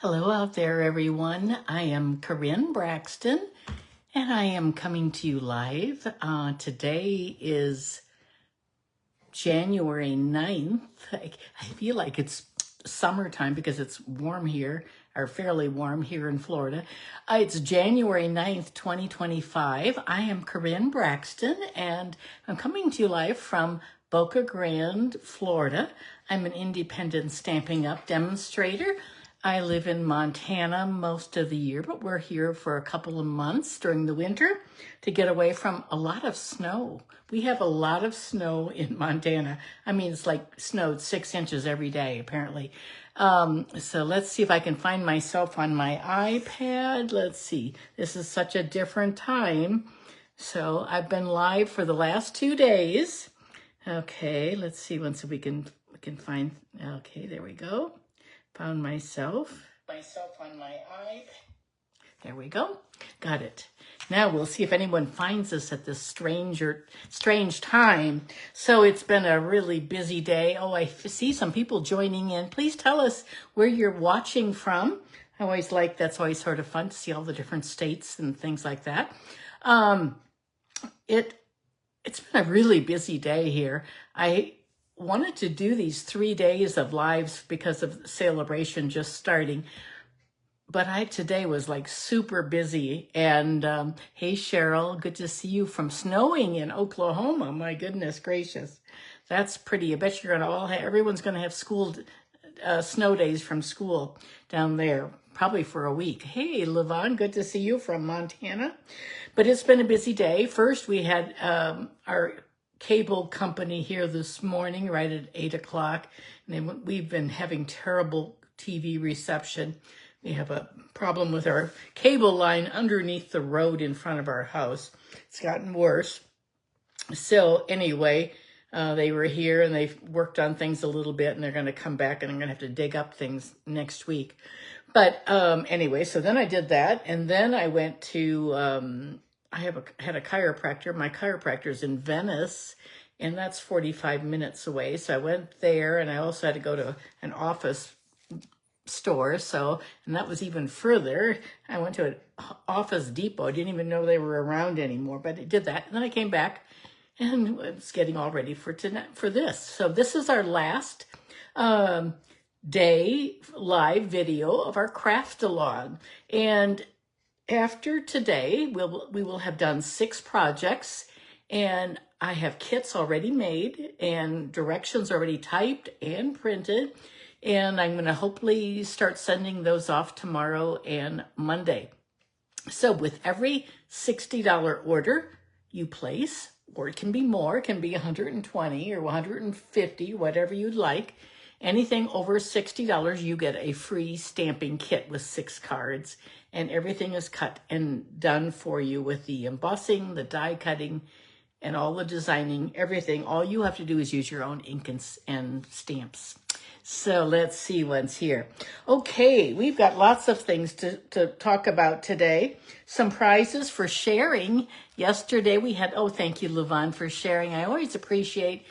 Hello out there, everyone. I am Corinne Braxton, and I am coming to you live. Today is January 9th. I feel like it's summertime because it's warm here, or fairly warm here in Florida. It's January 9th, 2025. I am Corinne Braxton, and I'm coming to you live from Boca Grande, Florida. I'm an independent Stampin' Up! Demonstrator. I live in Montana most of the year, but we're here for a couple of months during the winter to get away from a lot of snow. We have a lot of snow in Montana. I mean, it's like snowed 6 inches every day, apparently. So let's see if I can find myself on my iPad. Let's see. This is such a different time. So I've been live for the last 2 days. Okay, let's see once we can find. Okay, there we go. Found myself on my iPad. There we go. Got it. Now we'll see if anyone finds us at this strange time. So it's been a really busy day. Oh, I see some people joining in. Please tell us where you're watching from. I always like, that's always sort of fun to see all the different states and things like that. It's been a really busy day here. I wanted to do these 3 days of lives because of Sale-a-bration just starting. But today was like super busy. And hey, Cheryl, good to see you from snowing in Oklahoma. My goodness gracious. That's pretty. I bet you're going to everyone's going to have snow days from school down there, probably for a week. Hey, Levon, good to see you from Montana. But it's been a busy day. First, we had our cable company here this morning, right at 8 o'clock. And we've been having terrible TV reception. We have a problem with our cable line underneath the road in front of our house. It's gotten worse. So anyway, they were here and they worked on things a little bit, and they're going to come back and I'm going to have to dig up things next week. But anyway, so then I did that, and then I went to I had a chiropractor. My chiropractor's in Venice, and that's 45 minutes away. So I went there, and I also had to go to an office store. And that was even further. I went to an Office Depot. I didn't even know they were around anymore, but I did that. And then I came back and was getting all ready for this. So this is our last day live video of our craft-along. And after today, we will have done 6 projects, and I have kits already made and directions already typed and printed, and I'm going to hopefully start sending those off tomorrow and Monday. So with every $60 order you place, or it can be more, it can be $120 or $150, whatever you'd like. Anything over $60, you get a free stamping kit with 6 cards, and everything is cut and done for you with the embossing, the die cutting, and all the designing, everything. All you have to do is use your own ink and stamps. So let's see what's here. Okay, we've got lots of things to talk about today. Some prizes for sharing. Yesterday we had, oh, thank you, Levon, for sharing. I always appreciate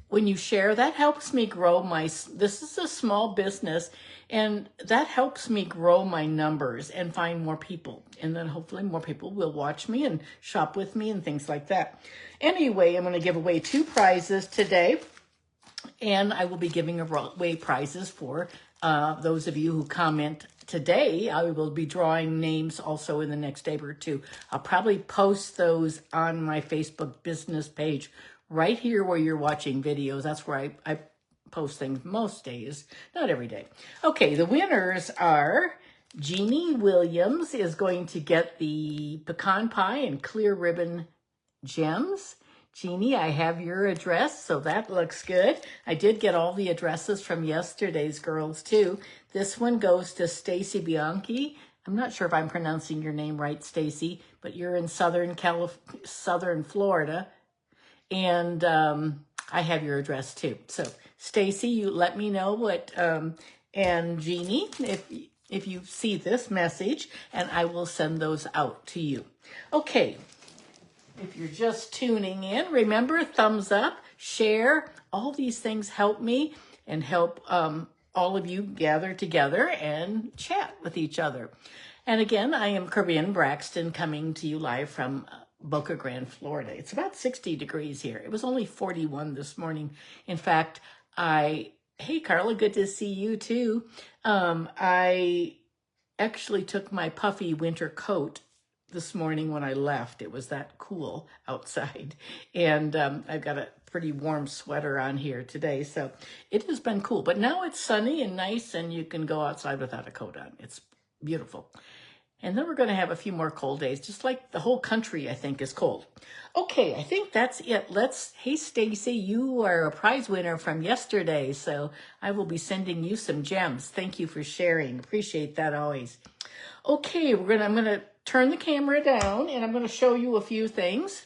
when you share. That helps me grow this is a small business, and that helps me grow my numbers and find more people. And then hopefully more people will watch me and shop with me and things like that. Anyway, I'm going to give away 2 prizes today, and I will be giving away prizes for those of you who comment today. I will be drawing names also in the next day or 2. I'll probably post those on my Facebook business page right here where you're watching videos. That's where I post things most days, not every day. Okay, the winners are Jeannie Williams is going to get the pecan pie and clear ribbon gems. Jeannie, I have your address, so that looks good. I did get all the addresses from yesterday's girls too. This one goes to Stacy Bianchi. I'm not sure if I'm pronouncing your name right, Stacy, but you're in Southern Florida. And I have your address too. So Stacy, you let me know what, and Jeannie, if you see this message, and I will send those out to you. Okay, if you're just tuning in, remember, thumbs up, share, all these things help me and help all of you gather together and chat with each other. And again, I am Corinne Braxton coming to you live from Boca Grande, Florida. It's about 60 degrees here. It was only 41 this morning. In fact, hey Carla, good to see you too. I actually took my puffy winter coat this morning when I left. It was that cool outside. And I've got a pretty warm sweater on here today. So it has been cool. But now it's sunny and nice and you can go outside without a coat on. It's beautiful. And then we're going to have a few more cold days, just like the whole country, I think, is cold. Okay, I think that's it. Hey, Stacy, you are a prize winner from yesterday, so I will be sending you some gems. Thank you for sharing. Appreciate that always. Okay, I'm going to turn the camera down, and I'm going to show you a few things.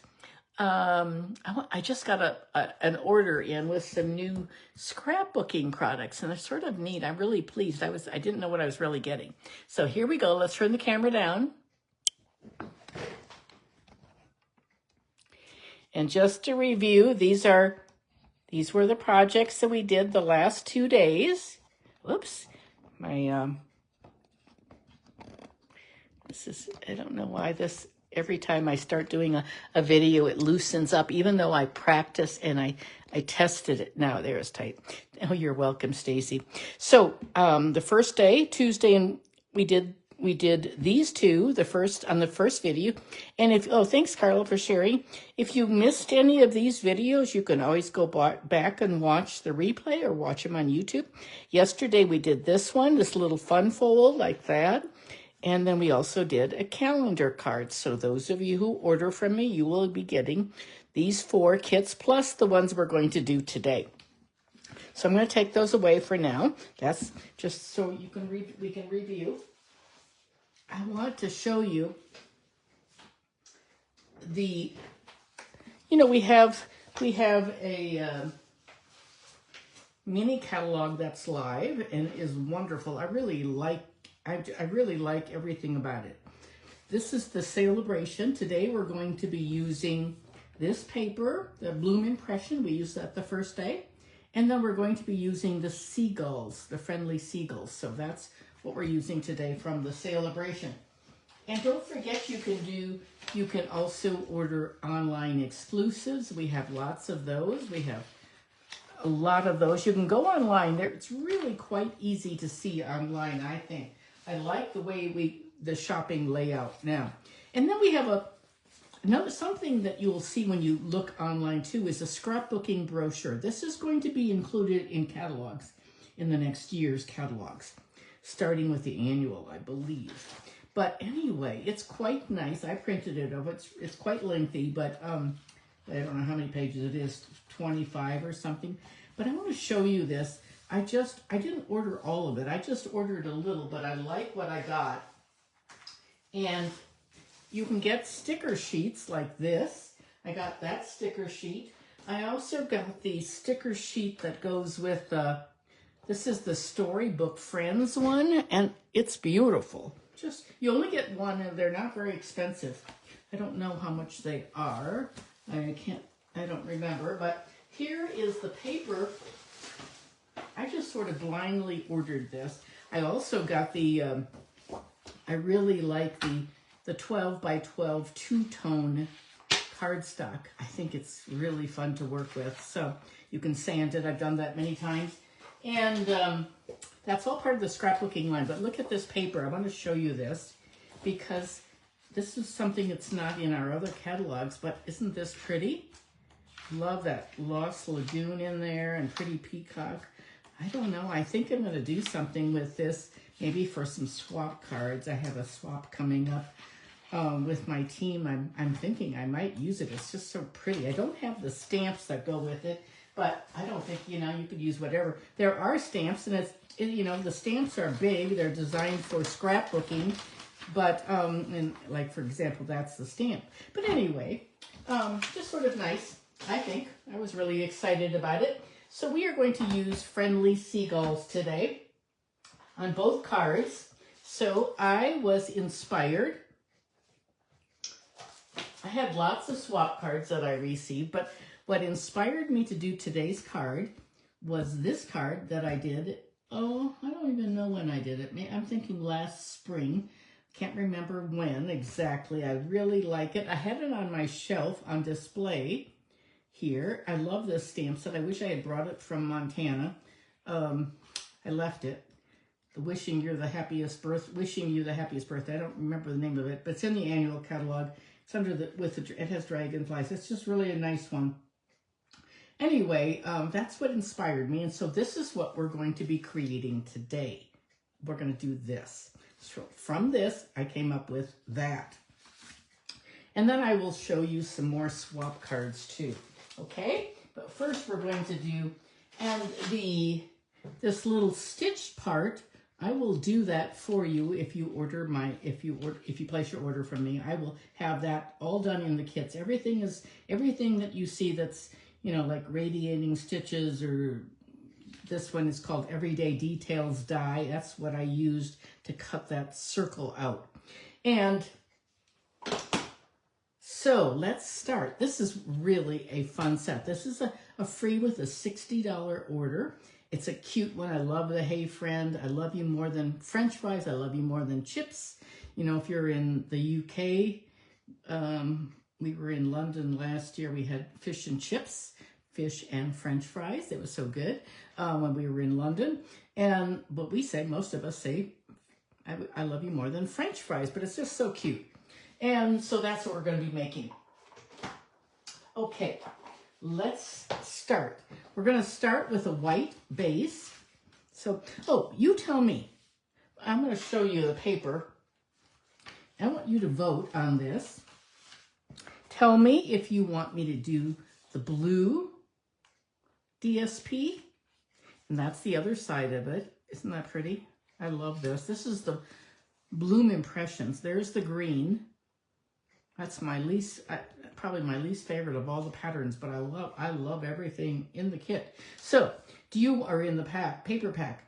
I just got an order in with some new scrapbooking products, and they're sort of neat. I'm really pleased. I didn't know what I was really getting. So here we go. Let's turn the camera down. And just to review, these were the projects that we did the last 2 days. Whoops, I don't know why every time I start doing a video, it loosens up, even though I practice and I tested it. Now, there it's tight. Oh, you're welcome, Stacy. So the first day, Tuesday, and we did these two, on the first video. And thanks, Carla, for sharing. If you missed any of these videos, you can always go back and watch the replay or watch them on YouTube. Yesterday, we did this little fun fold like that. And then we also did a calendar card. So those of you who order from me, you will be getting these 4 kits plus the ones we're going to do today. So I'm going to take those away for now. That's just so we can review. I want to show you we have a mini catalog that's live and is wonderful. I really like everything about it. This is the Sale-a-bration. Today we're going to be using this paper, the Bloom Impression. We used that the first day. And then we're going to be using the Seagulls, the friendly Seagulls. So that's what we're using today from the Sale-a-bration. And don't forget you can also order online exclusives. We have lots of those. We have a lot of those. You can go online there. It's really quite easy to see online, I think. I like the way the shopping layout now. And then we have something that you'll see when you look online too is a scrapbooking brochure. This is going to be included in catalogs, in the next year's catalogs, starting with the annual, I believe. But anyway, it's quite nice. I printed it over. It's quite lengthy, but I don't know how many pages it is, 25 or something. But I want to show you this. I didn't order all of it. I just ordered a little, but I like what I got. And you can get sticker sheets like this. I got that sticker sheet. I also got the sticker sheet that goes with, this is the Storybook Friends one, and it's beautiful. You only get one, and they're not very expensive. I don't know how much they are. I don't remember, but here is the paper. I just sort of blindly ordered this. I also got I really like the 12 by 12 two-tone cardstock. I think it's really fun to work with. So you can sand it. I've done that many times. And that's all part of the scrapbooking line. But look at this paper. I want to show you this because this is something that's not in our other catalogs. But isn't this pretty? Love that Lost Lagoon in there and pretty peacock. I don't know. I think I'm going to do something with this, maybe for some swap cards. I have a swap coming up with my team. I'm thinking I might use it. It's just so pretty. I don't have the stamps that go with it, but I don't think, you could use whatever. There are stamps, and the stamps are big. They're designed for scrapbooking, but, and like, for example, that's the stamp. But anyway, just sort of nice, I think. I was really excited about it. So we are going to use Friendly Seagulls today on both cards. So I was inspired. I had lots of swap cards that I received, but what inspired me to do today's card was this card that I did oh, I don't even know when I did it. I'm thinking last spring. Can't remember when exactly. I really like it. I had it on my shelf on display here. I love this stamp set. I wish I had brought it from Montana. I left it. Wishing you the happiest birthday. I don't remember the name of it, but it's in the annual catalog. It's under it has dragonflies. It's just really a nice one. Anyway, that's what inspired me, and so this is what we're going to be creating today. We're going to do this. So from this, I came up with that. And then I will show you some more swap cards too. Okay? But first we're going to do, and this little stitched part, I will do that for you if you place your order from me. I will have that all done in the kits. Everything that you see that's, you know, like radiating stitches, or this one is called Everyday Details die. That's what I used to cut that circle out. And so let's start. This is really a fun set. This is a free with a $60 order. It's a cute one. I love the Hey Friend. I love you more than French fries. I love you more than chips. You know, if you're in the UK, we were in London last year. We had fish and chips, fish and French fries. It was so good when we were in London. But most of us say, I love you more than French fries, but it's just so cute. And so that's what we're going to be making. Okay, let's start. We're going to start with a white base. So, you tell me. I'm going to show you the paper. I want you to vote on this. Tell me if you want me to do the blue DSP. And that's the other side of it. Isn't that pretty? I love this. This is the Bloom Impressions. There's the green. That's my probably my least favorite of all the patterns, but I love everything in the kit. So, are in the paper pack.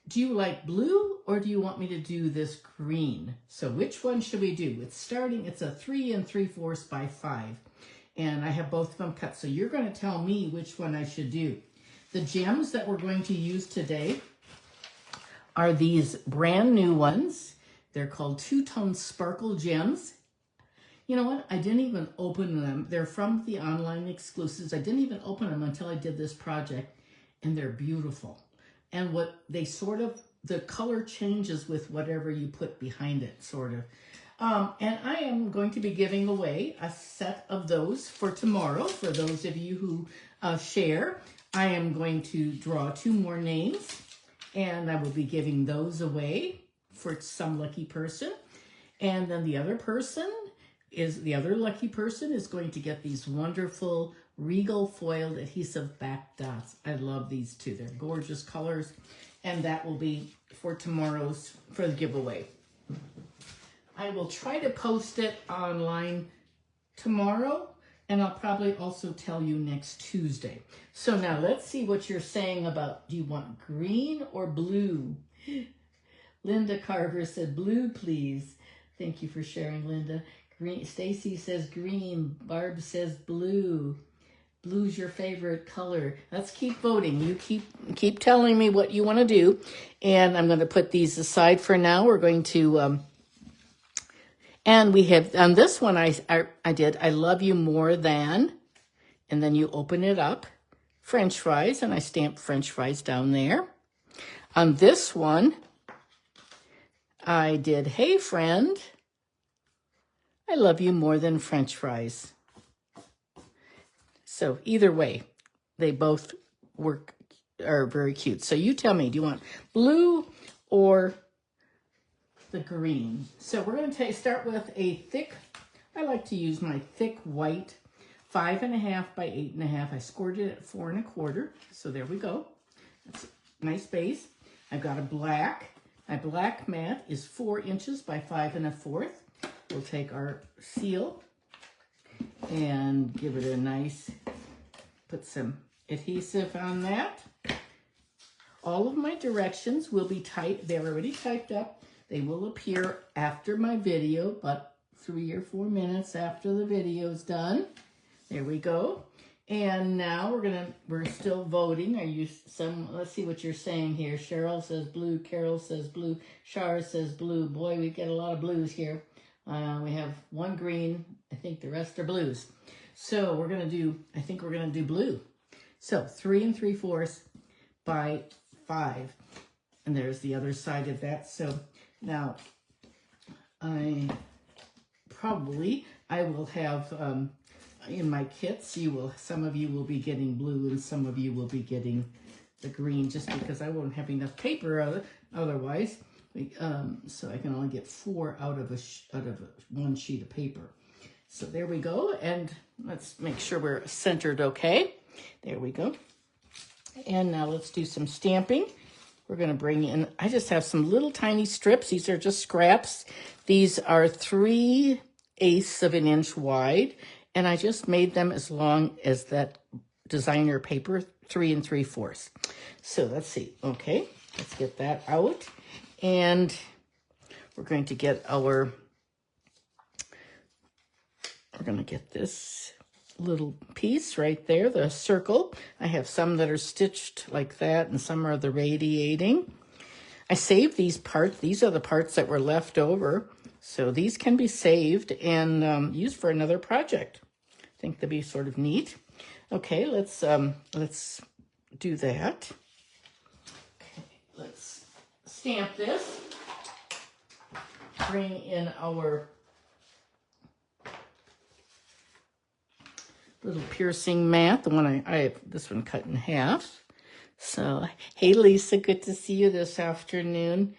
Do you like blue, or do you want me to do this green? So which one should we do? It's a 3 3/4 by 5. And I have both of them cut. So you're going to tell me which one I should do. The gems that we're going to use today are these brand new ones. They're called Two-Tone Sparkle Gems. You know what? I didn't even open them. They're from the online exclusives. I didn't even open them until I did this project, and they're beautiful. And the color changes with whatever you put behind it, sort of. And I am going to be giving away a set of those for tomorrow, for those of you who share. I am going to draw 2 more names, and I will be giving those away for some lucky person. And then the other lucky person is going to get these wonderful Regal foiled adhesive back dots. I love these two. They're gorgeous colors. And that will be for for the giveaway. I will try to post it online tomorrow, and I'll probably also tell you next Tuesday. So now let's see what you're saying about, do you want green or blue? Linda Carver said blue, please. Thank you for sharing, Linda. Green. Stacy says green. Barb says blue. Blue's your favorite color. Let's keep voting. You keep telling me what you want to do. And I'm going to put these aside for now. We're going to, and we have, on this one I did, I love you more than, and then you open it up, French fries, and I stamped French fries down there. On this one, I did, hey friend, I love you more than French fries. So either way, they both are very cute. So you tell me, do you want blue or the green? So we're going to start with a thick, I like to use my thick white 5.5 by 8.5. I scored it at 4 1/4. So there we go. That's a nice base. I've got a black. My black mat is 4 inches by 5 1/4. We'll take our seal and give it a nice, put some adhesive on that. All of my directions will be typed. They're already typed up. They will appear after my video, but 3 or 4 minutes after the video is done. There we go. And now we're still voting. Let's see what you're saying here. Cheryl says blue, Carol says blue, Shara says blue. Boy, we get a lot of blues here. We have one green. I think the rest are blues. So I think we're gonna do blue. So 3 3/4 by 5. And there's the other side of that. So now I will have, in my kits, some of you will be getting blue and some of you will be getting the green, just because I won't have enough paper otherwise. So I can only get 4 out of one sheet of paper. So there we go, and let's make sure we're centered okay. There we go. And now let's do some stamping. We're going to bring in, I just have some little tiny strips. These are just scraps. These are 3/8 of an inch wide, and I just made them as long as that designer paper, 3 3/4. So let's see. Okay, let's get that out. And we're going to get this little piece right there, the circle. I have some that are stitched like that, and some are the radiating. I saved these parts. These are the parts that were left over. So these can be saved and used for another project. I think that'd be sort of neat. Okay, let's do that. Okay, let's stamp this. Bring in our little piercing mat. The one I have this one cut in half. So, hey Lisa, good to see you this afternoon.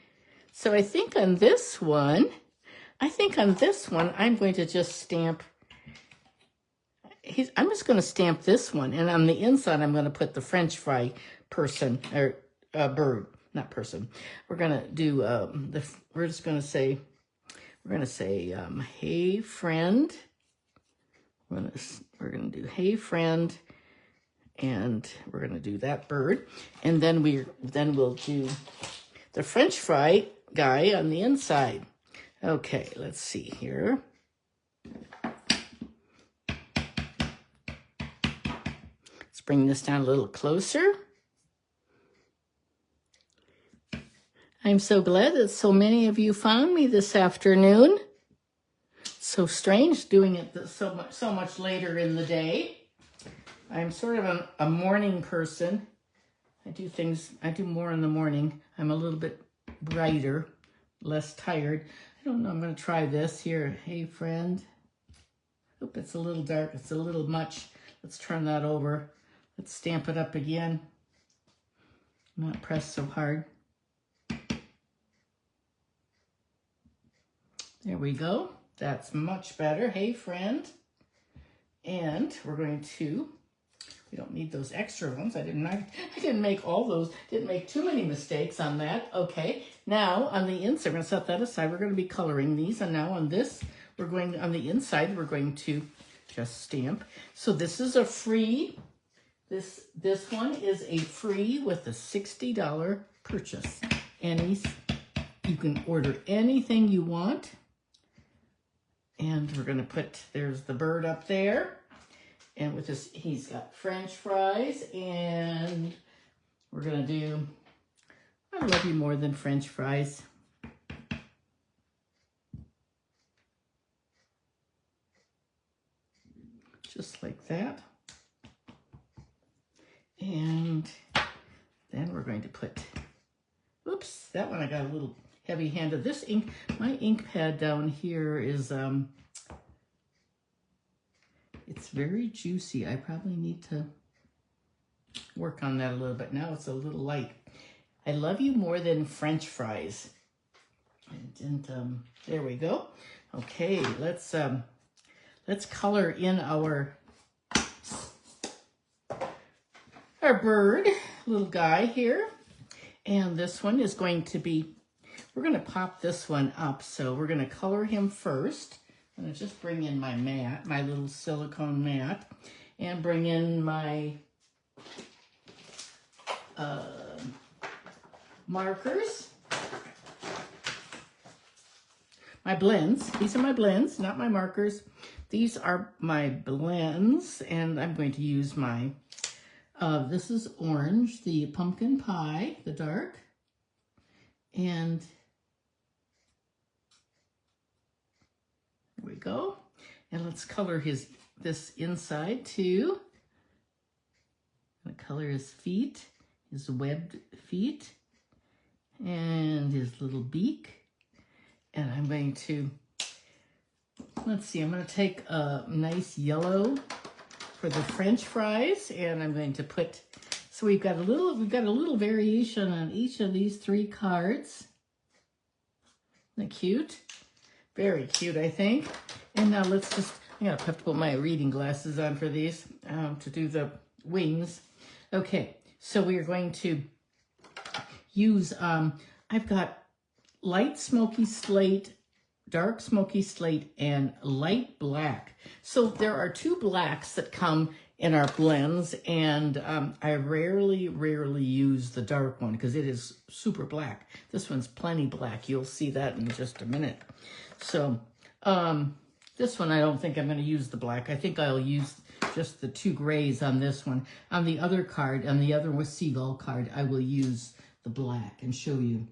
So I think on this one, I'm going to just stamp. I'm just going to stamp this one, and on the inside, I'm going to put the French fry person or bird, not person. We're going to do we're going to say, hey friend. We're going to do hey friend, and we're going to do that bird, and then we'll do the French fry guy on the inside. Okay, let's see here. Let's bring this down a little closer. I'm so glad that so many of you found me this afternoon. So strange doing it so much later in the day. I'm sort of a morning person. I do more in the morning. I'm a little bit brighter, less tired. I don't know, I'm going to try this here. Hey, friend. Oop, it's a little dark. It's a little much. Let's turn that over. Let's stamp it up again. Not press so hard. There we go. That's much better. Hey, friend. And we're going to, we don't need those extra ones. I didn't make all those, didn't make too many mistakes on that. Okay, now on the inside, we're going to set that aside. We're going to be coloring these. And now on this, on the inside, we're going to just stamp. So this is a free, this one is a free with a $60 purchase. And you can order anything you want. And we're going to put, there's the bird up there. And with this, he's got French fries. And we're going to do, I love you more than French fries. Just like that. And then we're going to put, oops, that one I got a little heavy-handed. This ink, my ink pad down here is, it's very juicy. I probably need to work on that a little bit. Now it's a little light. I love you more than French fries. And there we go. Okay, let's color in our bird, little guy here. And this one is going to be, we're going to pop this one up. So we're going to color him first. I'm going to just bring in my mat, my little silicone mat, and bring in my markers. My blends. These are my blends, not my markers. these are my blends, and I'm going to use my, this is orange, the pumpkin pie, the dark, and there we go. And let's color this inside too. I'm gonna color his feet, his webbed feet, and his little beak. And I'm going to, let's see, I'm going to take a nice yellow for the French fries, and I'm going to put, so we've got a little variation on each of these 3 cards. Isn't that cute? Very cute, I think. And now let's just, I'm going to have to put my reading glasses on for these to do the wings. Okay, so we are going to use, I've got light smoky slate, dark smoky slate, and light black. So there are 2 blacks that come in our blends, and I rarely use the dark one because it is super black. This one's plenty black. You'll see that in just a minute. So this one, I don't think I'm going to use the black. I think I'll use just the 2 grays on this one. On the other card, on the other with Seagull card, I will use the black and show you.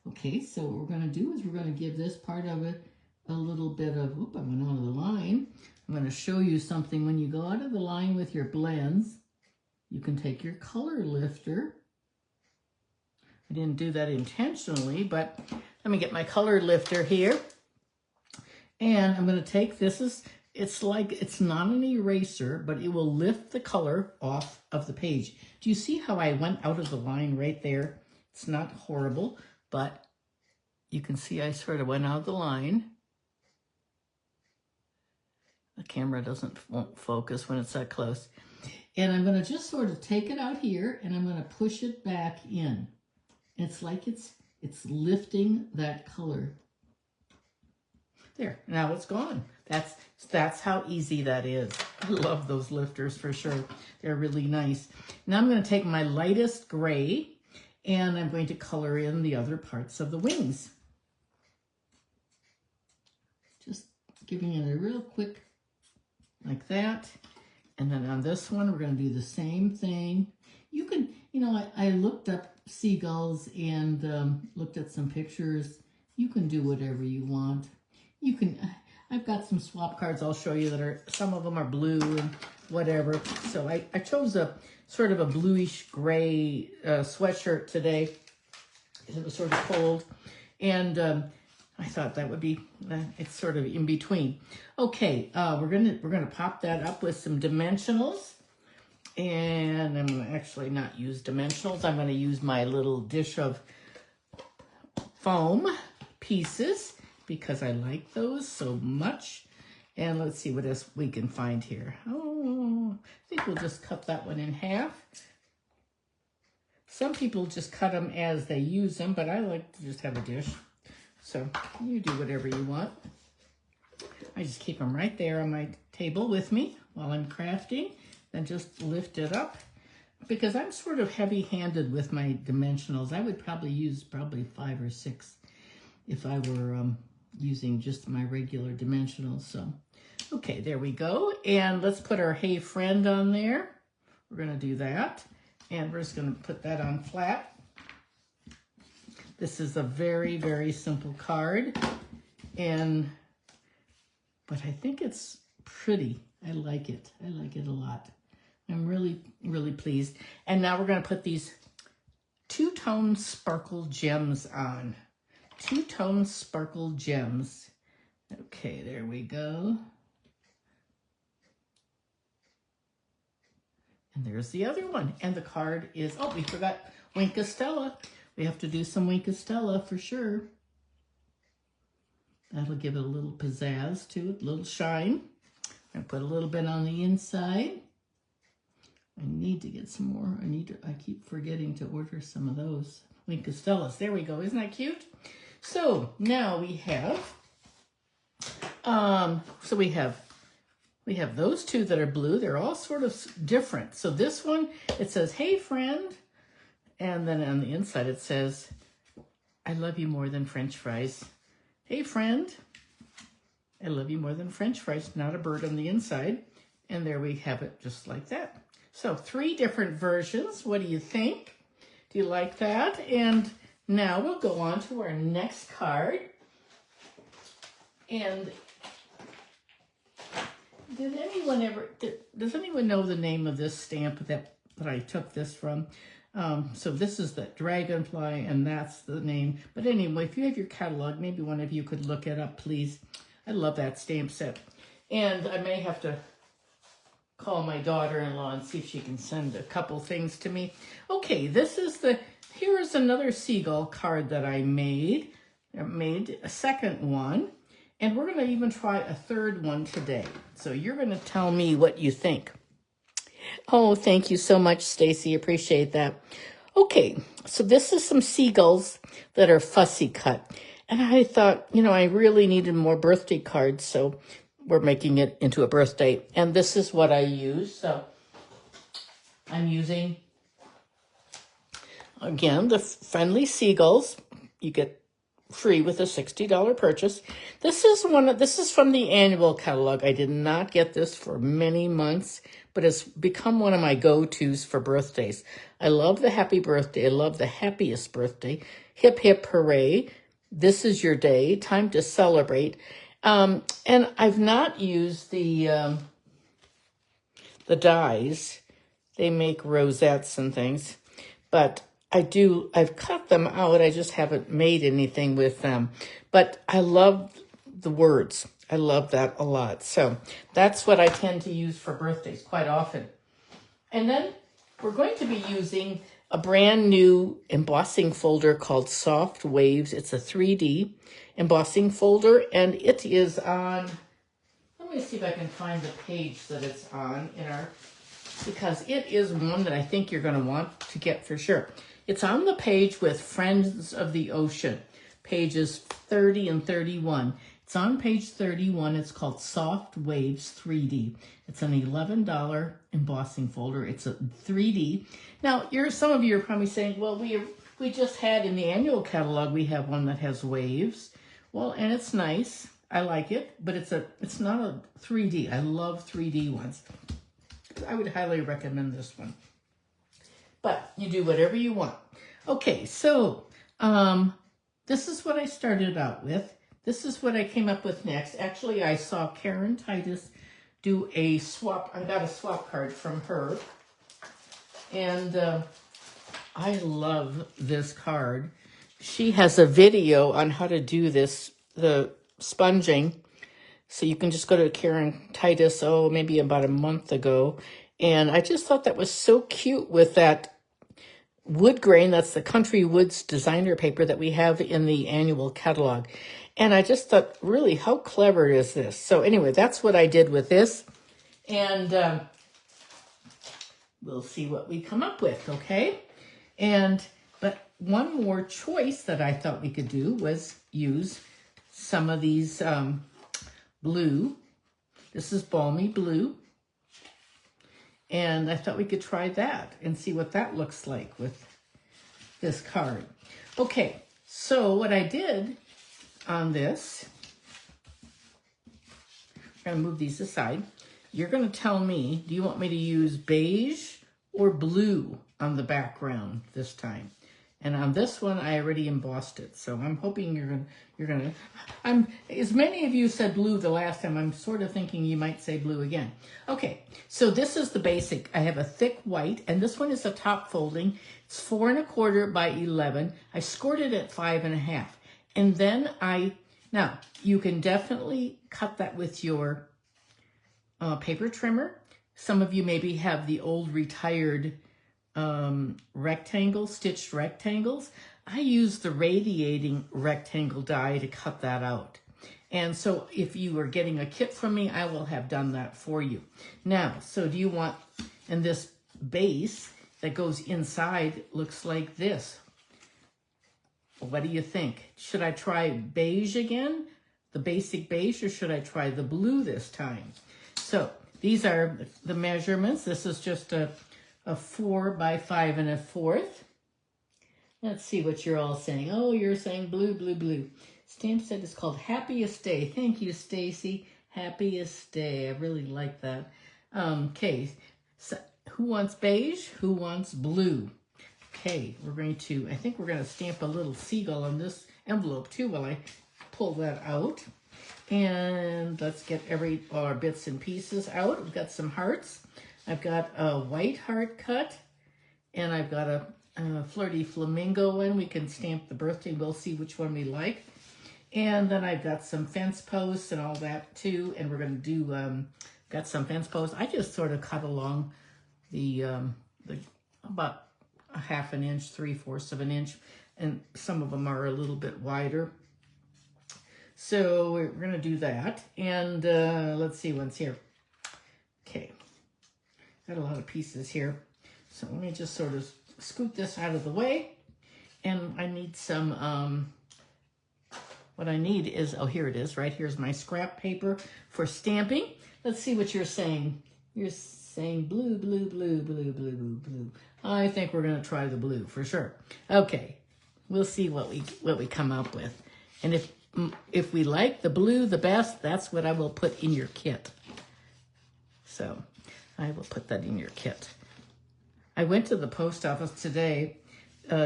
Okay, so what we're going to do is we're going to give this part of it a little bit of, oop, I went out of the line. I'm going to show you something. When you go out of the line with your blends, you can take your color lifter. I didn't do that intentionally, but let me get my color lifter here. And I'm going to take this, it's not an eraser, but it will lift the color off of the page. Do you see how I went out of the line right there? It's not horrible, but you can see I sort of went out of the line. The camera won't focus when it's that close. And I'm going to just sort of take it out here, and I'm going to push it back in. It's like it's lifting that color. There, now it's gone. That's how easy that is. I love those lifters for sure. They're really nice. Now I'm going to take my lightest gray, and I'm going to color in the other parts of the wings. Just giving it a real quick, like that. And then on this one, we're going to do the same thing. You can, I looked up seagulls and looked at some pictures. You can do whatever you want. You can, I've got some swap cards I'll show you that some of them are blue and whatever. So I chose a sort of a bluish gray sweatshirt today because it was sort of cold. And I thought that would be, it's sort of in between. Okay, we're gonna pop that up with some dimensionals. And I'm gonna actually not use dimensionals. I'm gonna use my little dish of foam pieces because I like those so much. And let's see what else we can find here. Oh, I think we'll just cut that one in half. Some people just cut them as they use them, but I like to just have a dish. So you do whatever you want. I just keep them right there on my table with me while I'm crafting, then just lift it up. Because I'm sort of heavy-handed with my dimensionals. I would probably use 5 or 6 if I were using just my regular dimensionals. So, okay, there we go. And let's put our Hey Friend on there. We're gonna do that. And we're just gonna put that on flat. This is a very, very simple card. But I think it's pretty. I like it. I like it a lot. I'm really, really pleased. And now we're gonna put these 2-tone sparkle gems on. 2-tone sparkle gems. Okay, there we go. And there's the other one. And the card is, oh, we forgot Wink of Stella. We have to do some Wink of Stella for sure. That'll give it a little pizzazz to it, a little shine. I put a little bit on the inside. I need to get some more. I keep forgetting to order some of those Wink of Stellas. There we go. Isn't that cute? So now we have, we have those 2 that are blue. They're all sort of different. So this one, it says, Hey Friend. And then on the inside, it says, I love you more than French fries. Hey Friend. I love you more than French fries, not a bird on the inside. And there we have it just like that. So 3 different versions. What do you think? Do you like that? And now we'll go on to our next card. And does anyone know the name of this stamp that I took this from? So this is the dragonfly, and that's the name. But anyway, if you have your catalog, maybe one of you could look it up, please. I love that stamp set. And I may have to call my daughter-in-law and see if she can send a couple things to me. Okay, here is another Seagull card that I made. I made a second one. And we're going to even try a third one today. So you're going to tell me what you think. Oh, thank you so much, Stacy. Appreciate that. Okay, so this is some Seagulls that are fussy cut. And I thought, I really needed more birthday cards, so we're making it into a birthday. And this is what I use. So I'm using, again, the friendly Seagulls. You get free with a $60 purchase. This is from the annual catalog. I did not get this for many months, but it's become one of my go-tos for birthdays. I love the happy birthday. I love the happiest birthday. Hip, hip, hooray. This is your day. Time to celebrate. And I've not used the dies. They make rosettes and things, but I've cut them out. I just haven't made anything with them. But I love the words. I love that a lot. So that's what I tend to use for birthdays quite often. And then we're going to be using a brand new embossing folder called Soft Waves. It's a 3D embossing folder, and it is on, let me see if I can find the page that it's on because it is one that I think you're going to want to get for sure. It's on the page with Friends of the Ocean, pages 30 and 31. It's on page 31. It's called Soft Waves 3D. It's an $11 embossing folder. It's a 3D. Now, some of you are probably saying, well, we just had in the annual catalog, we have one that has waves. Well, and it's nice. I like it, but it's not a 3D. I love 3D ones. I would highly recommend this one. But you do whatever you want. Okay, so this is what I started out with. This is what I came up with next. Actually, I saw Karen Titus do a swap. I got a swap card from her. And I love this card. She has a video on how to do the sponging. So you can just go to Karen Titus, maybe about a month ago. And I just thought that was so cute with that wood grain. That's the Country Woods designer paper that we have in the annual catalog. And I just thought, really, how clever is this? So anyway, that's what I did with this. And we'll see what we come up with, okay? But one more choice that I thought we could do was use some of these blue. This is Balmy Blue. And I thought we could try that and see what that looks like with this card. Okay, so what I did on this, I'm going to move these aside. You're going to tell me, do you want me to use beige or blue on the background this time? And on this one, I already embossed it. So I'm hoping you're gonna, as many of you said blue the last time, I'm sort of thinking you might say blue again. Okay, so this is the basic. I have a thick white, and this one is a top folding. It's 4 1/4 by 11. I scored it at 5 1/2. And then now you can definitely cut that with your paper trimmer. Some of you maybe have the old retired stitched rectangles. I use the radiating rectangle die to cut that out. And so if you are getting a kit from me, I will have done that for you. Now, so do you want, and this base that goes inside looks like this. What do you think? Should I try beige again, the basic beige, or should I try the blue this time? So these are the measurements. This is just a 4 by 5 1/4. Let's see what you're all saying. Oh, you're saying blue, blue, blue. stamp set is called Happiest Day. Thank you, Stacy. Happiest Day. I really like that. Okay, so who wants beige? Who wants blue? Okay, we're going to, I think we're going to stamp a little seagull on this envelope too while I pull that out. And let's get all our bits and pieces out. We've got some hearts. I've got a white heart cut, and I've got a flirty flamingo one. We can stamp the birthday. We'll see which one we like. And then I've got some fence posts and all that too. And we're going to do, got some fence posts. I just sort of cut along the about a ½ an inch, 3/4 of an inch. And some of them are a little bit wider. So we're going to do that. And let's see what's here. Okay. Got a lot of pieces here. So let me just sort of scoot this out of the way. And I need some, what I need is, oh, here it is. Right here's my scrap paper for stamping. Let's see what you're saying. You're saying blue, blue, blue, blue, blue, blue, blue. I think we're going to try the blue for sure. Okay. We'll see what we come up with. And if we like the blue the best, that's what I will put in your kit. So I will put that in your kit. I went to the post office today.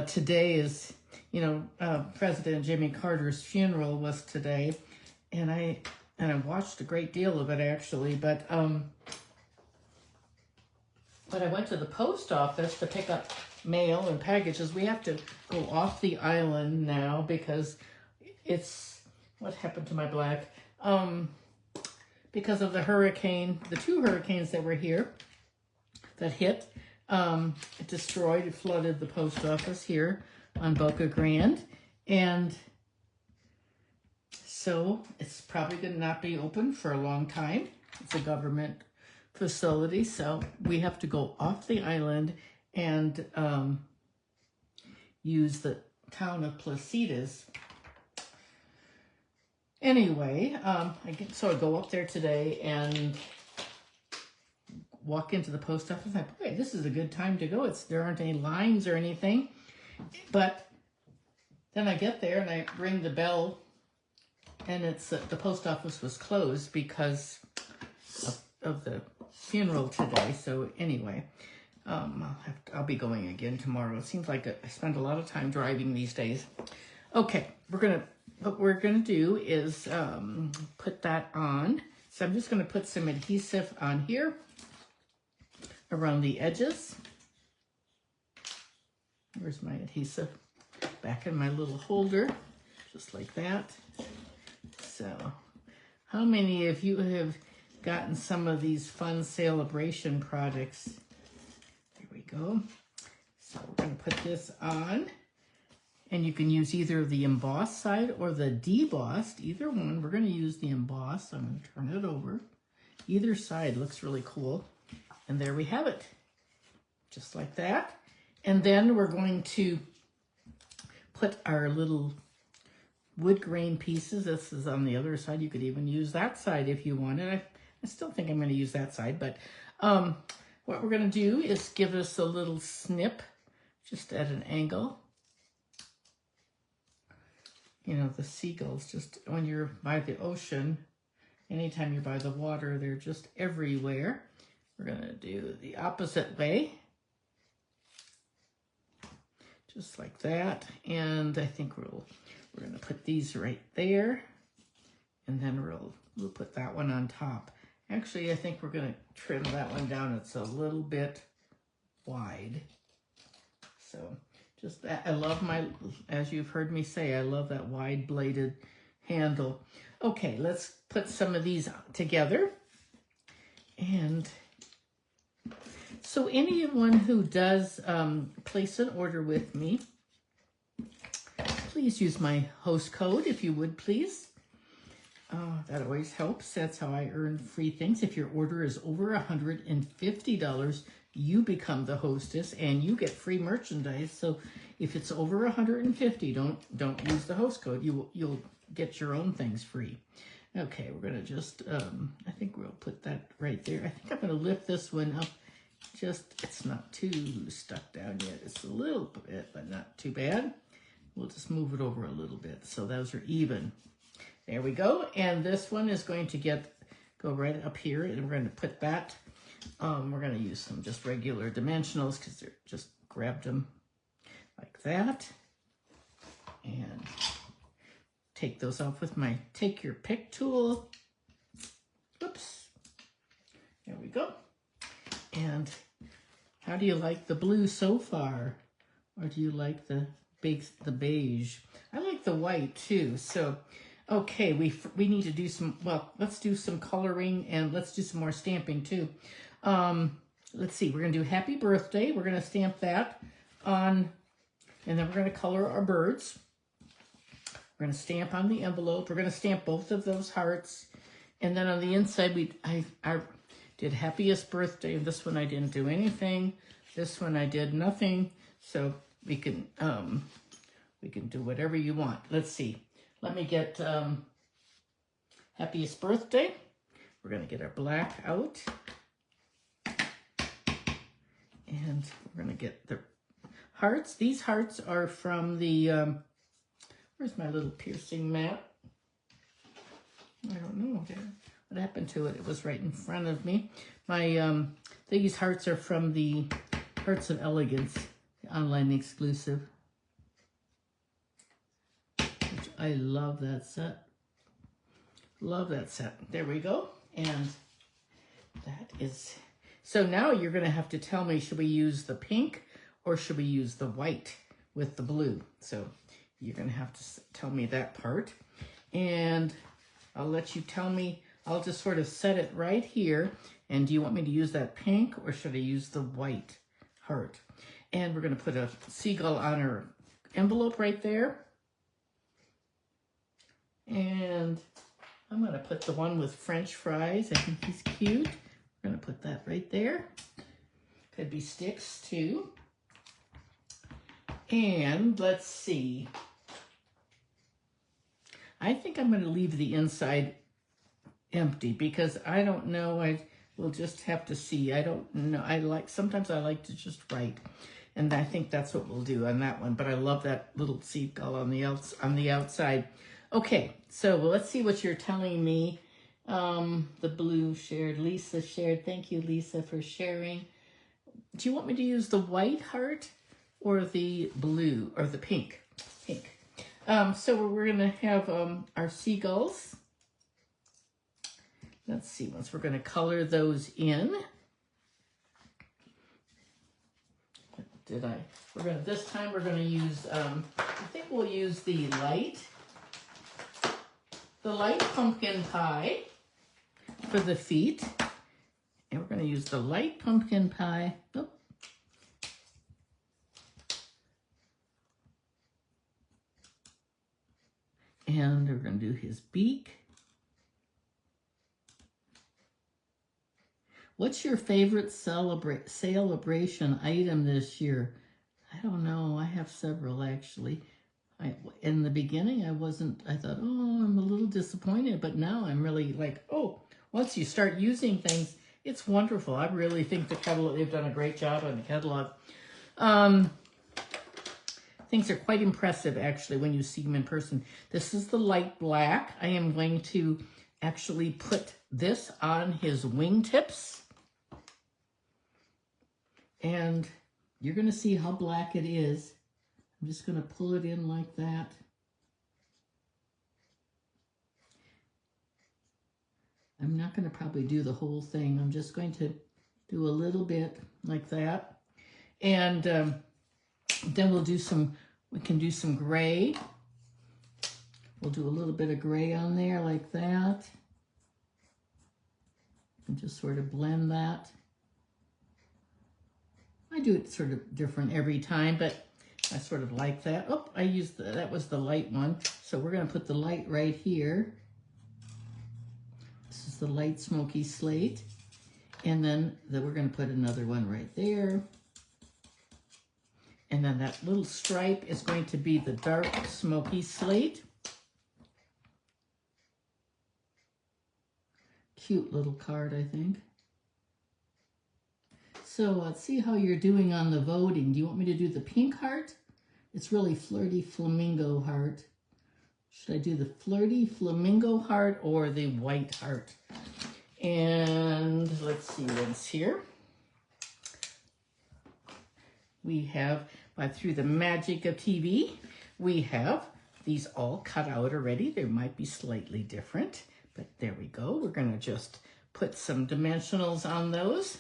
Today is, President Jimmy Carter's funeral was today, and I watched a great deal of it actually. But I went to the post office to pick up mail and packages. We have to go off the island now because it's, what happened to my black? Because of the hurricane, the 2 hurricanes that were here, that hit, it destroyed, it flooded the post office here on Boca Grande. And so it's probably going to not be open for a long time. It's a government facility, so we have to go off the island and use the town of Placitas. Anyway, I go up there today and walk into the post office. I thought, boy, this is a good time to go. There aren't any lines or anything. But then I get there and I ring the bell, and it's the post office was closed because of the funeral today. So anyway, I'll be going again tomorrow. It seems like I spend a lot of time driving these days. Okay, what we're gonna do is put that on. So I'm just gonna put some adhesive on here around the edges. Where's my adhesive? Back in my little holder, just like that. So, how many of you have gotten some of these fun Sale-a-bration products? There we go. So we're gonna put this on. And you can use either the embossed side or the debossed, either one. We're going to use the embossed. I'm going to turn it over. Either side looks really cool. And there we have it. Just like that. And then we're going to put our little wood grain pieces. This is on the other side. You could even use that side if you wanted. I still think I'm going to use that side. But what we're going to do is give us a little snip just at an angle. The seagulls, just when you're by the ocean, anytime you're by the water, they're just everywhere. We're going to do the opposite way. Just like that. And I think we're going to put these right there. And then we'll put that one on top. Actually, I think we're going to trim that one down. It's a little bit wide. So just that, I love as you've heard me say, I love that wide bladed handle. Okay, let's put some of these together. And so anyone who does place an order with me, please use my host code if you would, please. That always helps. That's how I earn free things. If your order is over $150, you become the hostess and you get free merchandise. So if it's over $150, don't use the host code. You'll get your own things free. Okay, we're gonna just I think we'll put that right there. I think I'm gonna lift this one up. It's not too stuck down yet. It's a little bit, but not too bad. We'll just move it over a little bit so those are even. There we go. And this one is going to go right up here, and we're going to put that. We're going to use some just regular dimensionals because they're just grabbed them like that. And take those off with my take your pick tool. Oops. There we go. And how do you like the blue so far? Or do you like the beige? I like the white too. So, okay, we need to do some, well, let's do some coloring and let's do some more stamping too. Let's see, we're going to do happy birthday. We're going to stamp that on, and then we're going to color our birds. We're going to stamp on the envelope. We're going to stamp both of those hearts. And then on the inside, I did happiest birthday. And this one I didn't do anything. This one I did nothing. So we can do whatever you want. Let's see. Let me get happiest birthday. We're going to get our black out. And we're going to get the hearts. These hearts are from the, where's my little piercing mat? I don't know what happened to it. It was right in front of me. These hearts are from the Hearts of Elegance, the online exclusive. Which I love that set. Love that set. There we go. And that is... So now you're going to have to tell me, should we use the pink or should we use the white with the blue? So you're going to have to tell me that part. And I'll let you tell me. I'll just sort of set it right here. And do you want me to use that pink or should I use the white heart? And we're going to put a seagull on our envelope right there. And I'm going to put the one with French fries. I think he's cute. We're going to put that right there. Could be sticks too. And let's see. I think I'm going to leave the inside empty because I don't know. We'll just have to see. I don't know. Sometimes I like to just write. And I think that's what we'll do on that one. But I love that little seagull on the outside. Okay, so let's see what you're telling me. The blue shared, Lisa shared. Thank you, Lisa, for sharing. Do you want me to use the white heart or the blue or the pink? Pink. So we're going to have our seagulls. Let's see, once we're going to color those in. This time we're going to use, I think we'll use the light pumpkin pie for the feet. And we're going to use the light pumpkin pie. Oh. And we're going to do his beak. What's your favorite Sale-a-bration item this year? I don't know. I have several, actually. In the beginning, I thought, oh, I'm a little disappointed. But now I'm really like, oh, once you start using things, it's wonderful. I really think they've done a great job on the catalog. Things are quite impressive, actually, when you see them in person. This is the light black. I am going to actually put this on his wingtips. And you're going to see how black it is. I'm just going to pull it in like that. I'm not going to probably do the whole thing. I'm just going to do a little bit like that. And then we can do some gray. We'll do a little bit of gray on there like that. And just sort of blend that. I do it sort of different every time, but I sort of like that. Oh, that was the light one. So we're going to put the light right here. This is the light smoky slate. And then we're going to put another one right there. And then that little stripe is going to be the dark smoky slate. Cute little card, I think. So let's see how you're doing on the voting. Do you want me to do the pink heart? It's really flirty flamingo heart. Should I do the flirty flamingo heart or the white heart? And let's see what's here. We have, through the magic of TV, we have these all cut out already. They might be slightly different, but there we go. We're going to just put some dimensionals on those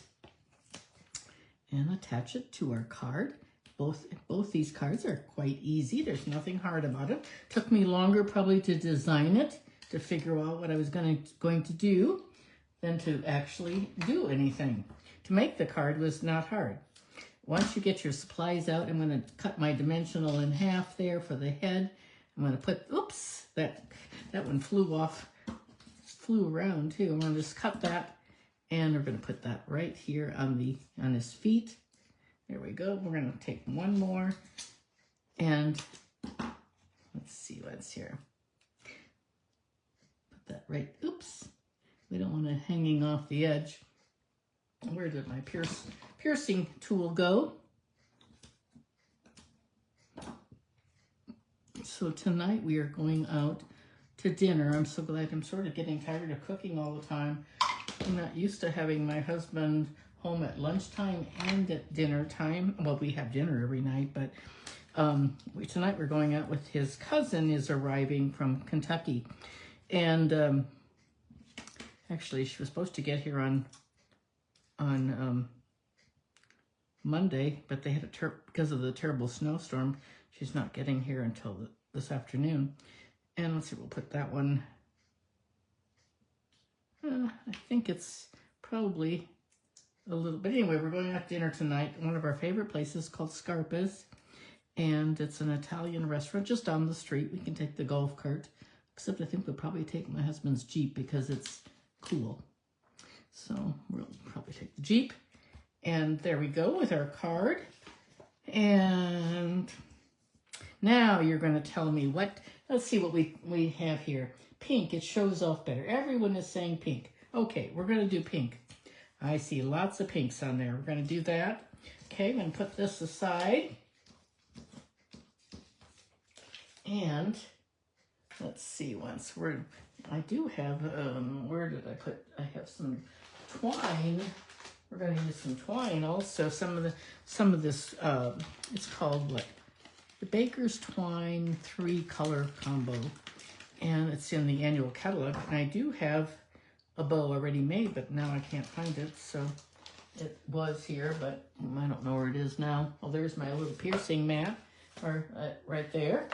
and attach it to our card. Both these cards are quite easy. There's nothing hard about it. Took me longer probably to design it, to figure out what I was going to do, than to actually do anything. To make the card was not hard. Once you get your supplies out, I'm going to cut my dimensional in half there for the head. I'm going to put, oops, that one flew around too. I'm going to just cut that, and we're going to put that right here on his feet. There we go. We're going to take one more, and let's see what's here. Put that right, oops. We don't want it hanging off the edge. Where did my piercing tool go? So tonight we are going out to dinner. I'm so glad. I'm sort of getting tired of cooking all the time. I'm not used to having my husband home at lunchtime and at dinner time. Well, we have dinner every night, but tonight we're going out with his cousin is arriving from Kentucky. And actually, she was supposed to get here on Monday, but they had because of the terrible snowstorm, she's not getting here until this afternoon. And let's see, we'll put that one. I think it's probably a little bit. Anyway, we're going out to dinner tonight. One of our favorite places called Scarpa's, and it's an Italian restaurant just down the street. We can take the golf cart, except I think we'll probably take my husband's Jeep because it's cool. So we'll probably take the Jeep. And there we go with our card. And now you're going to tell me what, let's see what we have here. Pink, it shows off better. Everyone is saying pink. Okay, we're going to do pink. I see lots of pinks on there. We're going to do that. Okay, I'm going to put this aside. And let's see, I do have, where did I put, I have some twine. We're going to use some twine also. Some of this, it's called what? The Baker's Twine 3-color combo. And it's in the annual catalog. And I do have a bow already made, but now I can't find it. So it was here, but I don't know where it is now. Oh, there's my little piercing mat, right there.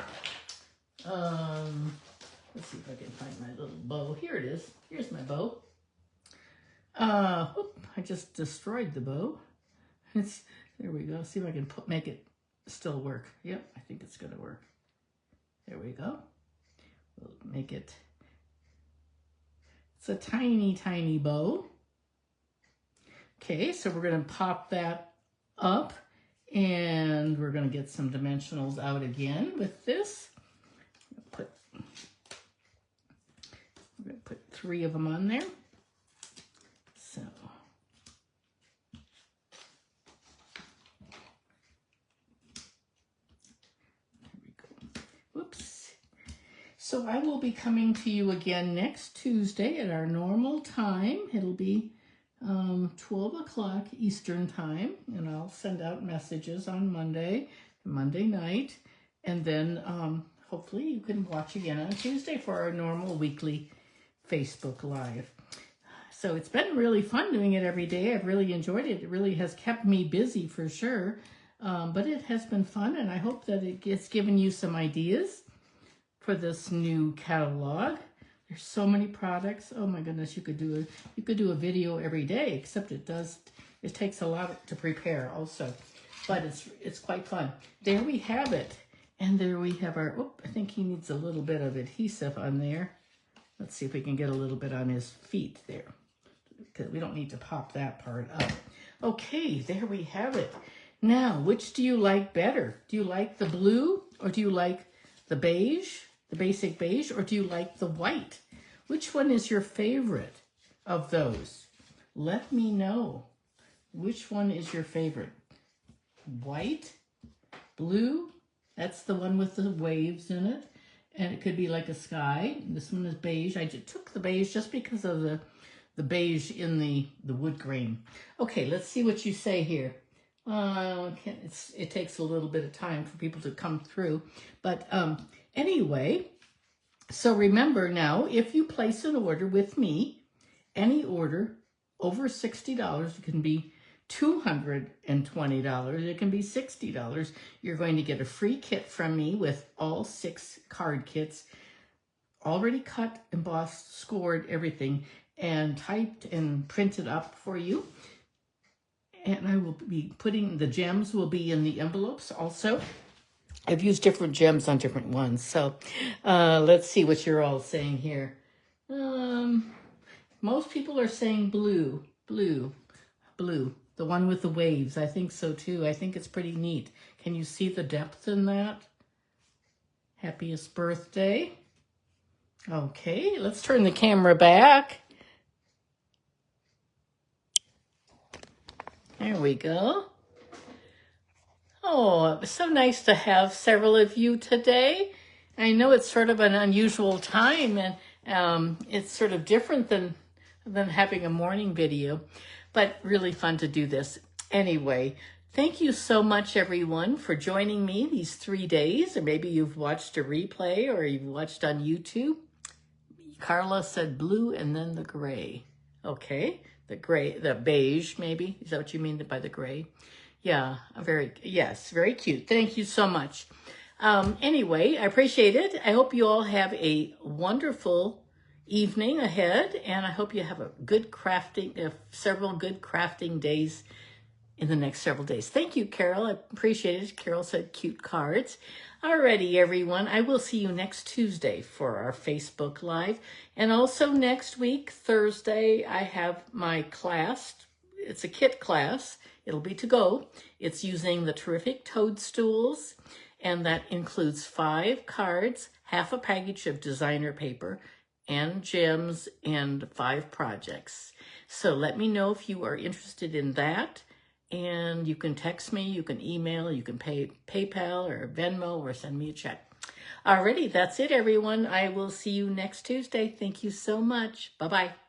Let's see if I can find my little bow. Here it is. Here's my bow. I just destroyed the bow. There we go. See if I can make it still work. Yep, I think it's going to work. There we go. We'll make it. It's a tiny, tiny bow. Okay, so we're going to pop that up, and we're going to get some dimensionals out again with this. We're going to put 3 of them on there. So there we go. Whoops. So I will be coming to you again next Tuesday at our normal time. It'll be 12 o'clock Eastern time, and I'll send out messages on Monday night, and then hopefully you can watch again on Tuesday for our normal weekly Facebook Live. So it's been really fun doing it every day. I've really enjoyed it. It really has kept me busy for sure, but it has been fun, and I hope that it's given you some ideas for this new catalog. There's so many products. Oh my goodness, you could do a video every day, except it takes a lot to prepare also, but it's quite fun. There we have it. And there we have our, I think he needs a little bit of adhesive on there. Let's see if we can get a little bit on his feet there, because we don't need to pop that part up. Okay, there we have it. Now, which do you like better? Do you like the blue, or do you like the beige, the basic beige, or do you like the white? Which one is your favorite of those? Let me know. Which one is your favorite? White, blue, That's the one with the waves in it. And it could be like a sky. This one is beige. I just took the beige just because of the beige in the wood grain. Okay, let's see what you say here. It takes a little bit of time for people to come through. But anyway, so remember now, if you place an order with me, any order over $60, it can be $220, it can be $60. You're going to get a free kit from me with all 6 card kits, already cut, embossed, scored, everything, and typed and printed up for you. And I will be putting, the gems will be in the envelopes also. I've used different gems on different ones. So let's see what you're all saying here. Most people are saying blue, blue, blue. The one with the waves. I think so too. I think it's pretty neat. Can you see the depth in that? Happiest birthday. Okay, let's turn the camera back. There we go. Oh, it was so nice to have several of you today. I know it's sort of an unusual time, and it's sort of different than having a morning video, but really fun to do this. Anyway, thank you so much, everyone, for joining me these 3 days, or maybe you've watched a replay or you've watched on YouTube. Carla said blue and then the gray. Okay, the gray, the beige, maybe. Is that what you mean by the gray? Yeah, yes, very cute. Thank you so much. Anyway, I appreciate it. I hope you all have a wonderful evening ahead, and I hope you have a good crafting, several good crafting days in the next several days. Thank you, Carol. I appreciate it. Carol said cute cards. Alrighty, everyone. I will see you next Tuesday for our Facebook Live. And also next week, Thursday, I have my class. It's a kit class. It'll be to go. It's using the terrific toadstools, and that includes 5 cards, half a package of designer paper, and gems, and 5 projects. So let me know if you are interested in that. And you can text me, you can email, you can pay PayPal or Venmo or send me a check. Alrighty, that's it, everyone. I will see you next Tuesday. Thank you so much. Bye-bye.